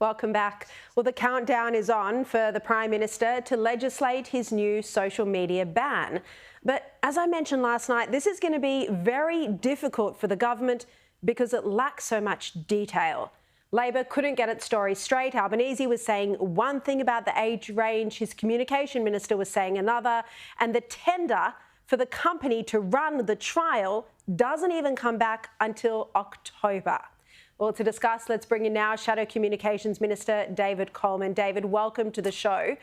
Welcome back. Well, the countdown is on for the Prime Minister to legislate his new social media ban. But as I mentioned last night, this is going to be very difficult for the government because it lacks so much detail. Labor couldn't get its story straight. Albanese was saying one thing about the age range, his communication minister was saying another, and the tender for the company to run the trial doesn't even come back until October. Well, to discuss, let's bring in now Shadow Communications Minister David Coleman. David, welcome to the show.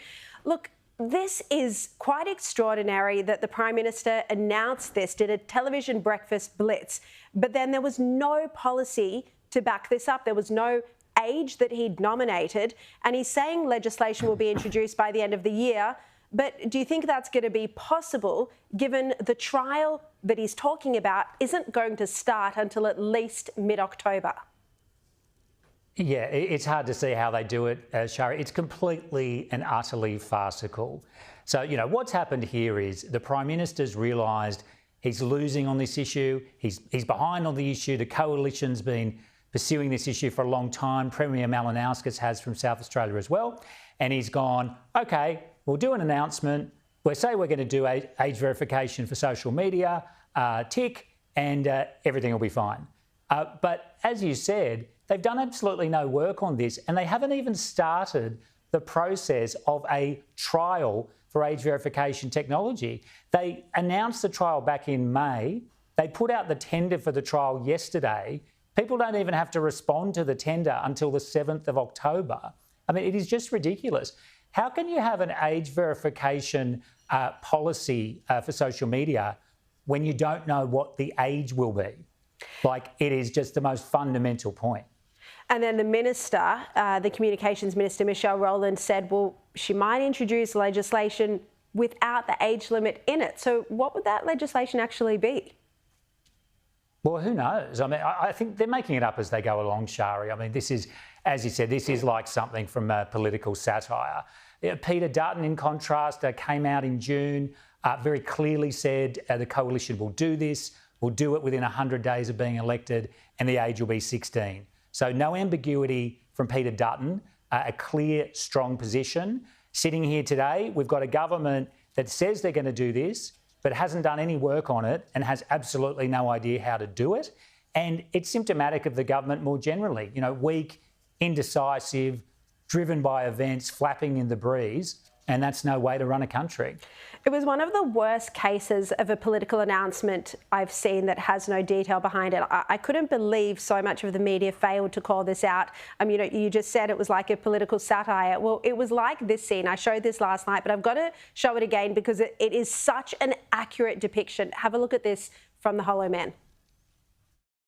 Look, this is quite extraordinary that the Prime Minister announced this, did a television breakfast blitz, but then there was no policy to back this up. There was no age that he'd nominated, and he's saying legislation will be introduced by the end of the year. But do you think that's going to be possible, given the trial that he's talking about isn't going to start until at least mid-October? Yeah, it's hard to see how they do it, Shari. It's completely and utterly farcical. So, you know, what's happened here is the Prime Minister's realised he's losing on this issue. He's behind on the issue. The coalition's been pursuing this issue for a long time. Premier Malinauskas has from South Australia as well. And he's gone, OK, we'll do an announcement. We'll say we're going to do age verification for social media, tick, and everything will be fine. But as you said, they've done absolutely no work on this, and they haven't even started the process of a trial for age verification technology. They announced the trial back in May. They put out the tender for the trial yesterday. People don't even have to respond to the tender until the 7th of October. I mean, it is just ridiculous. How can you have an age verification policy for social media when you don't know what the age will be? Like, it is just the most fundamental point. And then the minister, the communications minister, Michelle Rowland, said, well, she might introduce legislation without the age limit in it. So what would that legislation actually be? Well, who knows? I mean, I think they're making it up as they go along, Shari. I mean, this is, as you said, this is like something from political satire. Peter Dutton, in contrast, came out in June, very clearly said the coalition will do this, will do it within 100 days of being elected, and the age will be 16. So no ambiguity from Peter Dutton, a clear, strong position. Sitting here today, we've got a government that says they're going to do this, but hasn't done any work on it and has absolutely no idea how to do it. And it's symptomatic of the government more generally, you know, weak, indecisive, driven by events, flapping in the breeze, and that's no way to run a country. It was one of the worst cases of a political announcement I've seen that has no detail behind it. I couldn't believe so much of the media failed to call this out. You know, you just said it was like a political satire. Well, it was like this scene. I showed this last night, but I've got to show it again because it is such an accurate depiction. Have a look at this from The Hollow Man.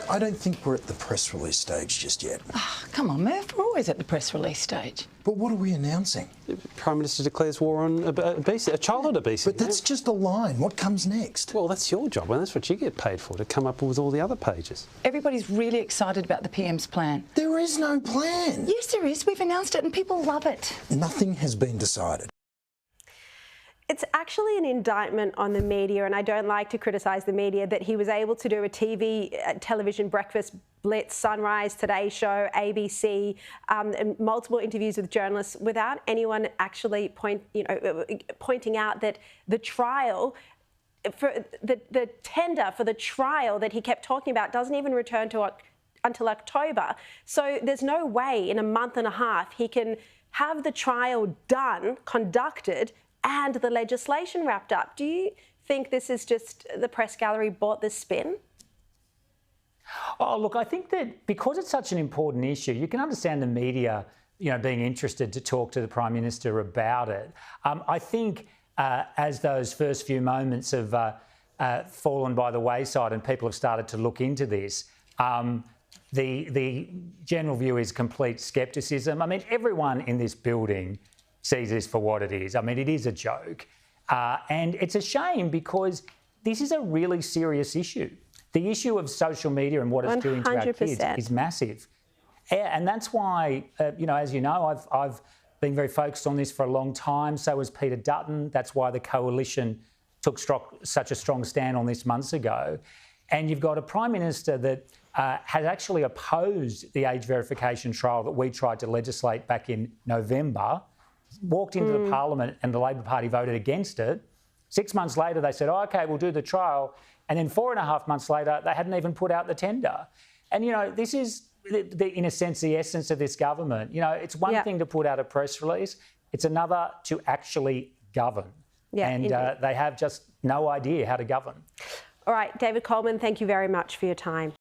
I don't think we're at the press release stage just yet. Oh, come on, Murph, we're always at the press release stage. But what are we announcing? The Prime Minister declares war on obesity, childhood obesity. But that's just a line. What comes next? Well, that's your job, and that's what you get paid for, to come up with all the other pages. Everybody's really excited about the PM's plan. There is no plan. Yes, there is. We've announced it and people love it. Nothing has been decided. It's actually an indictment on the media, and I don't like to criticise the media, that he was able to do a television breakfast blitz, Sunrise, Today Show, ABC, and multiple interviews with journalists without anyone actually pointing out that the trial, for the tender for the trial that he kept talking about doesn't even return to until October. So there's no way in a month and a half he can have the trial done, conducted, and the legislation wrapped up. Do you think this is just the press gallery bought this spin? Oh, look, I think that because it's such an important issue, you can understand the media, you know, being interested to talk to the Prime Minister about it. I think as those first few moments have fallen by the wayside and people have started to look into this, the general view is complete scepticism. I mean, everyone in this building sees this for what it is. I mean, it is a joke. And it's a shame because this is a really serious issue. The issue of social media and what it's doing to our kids is massive. And that's why, as you know, I've been very focused on this for a long time. So was Peter Dutton. That's why the coalition took such a strong stand on this months ago. And you've got a Prime Minister that has actually opposed the age verification trial that we tried to legislate back in November, walked into the Parliament and the Labor Party voted against it. 6 months later, they said, oh, OK, we'll do the trial. And then 4.5 months later, they hadn't even put out the tender. And, you know, this is, in a sense, the essence of this government. You know, it's one thing to put out a press release. It's another to actually govern. Yeah, and they have just no idea how to govern. All right, David Coleman, thank you very much for your time.